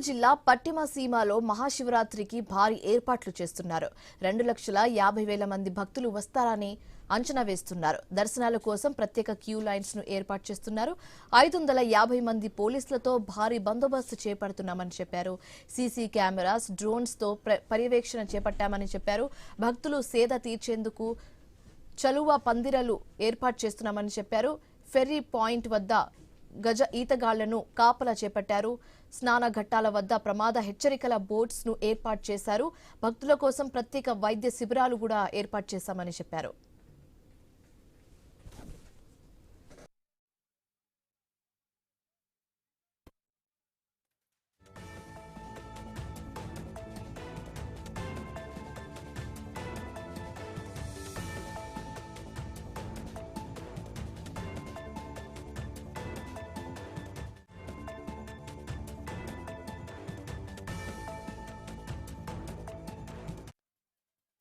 జిల్లా పట్టిమ సీమలో మహాశివరాత్రికి భారీ ఏర్పాట్లు చేస్తున్నారు. 2,50,000 మంది భక్తులు వస్తారని అంచనా వేస్తున్నారు. దర్శనాల కోసం ప్రత్యేక క్యూ లైన్స్ ను ఏర్పాటు చేస్తున్నారు. 550 మంది పోలీసులతో భారీ బందోబస్తు చేపడుతున్నామని చెప్పారు. సీసీ కెమెరాస్, డ్రోన్స్ తో పర్యవేక్షణ చేపట్టామని చెప్పారు. భక్తులు సేద తీర్చేందుకు చలువ పందిరలు ఏర్పాటు చేస్తున్నామని చెప్పారు. ఫెర్రీ పాయింట్ వద్ద గజ ఈతగాళ్లను కాపలా చేపట్టారు. స్నాన ఘట్టాల వద్ద ప్రమాద హెచ్చరికల బోర్డ్స్ ను ఏర్పాటు చేశారు. భక్తుల కోసం ప్రత్యేక వైద్య శిబిరాలు కూడా ఏర్పాటు చేశామని చెప్పారు.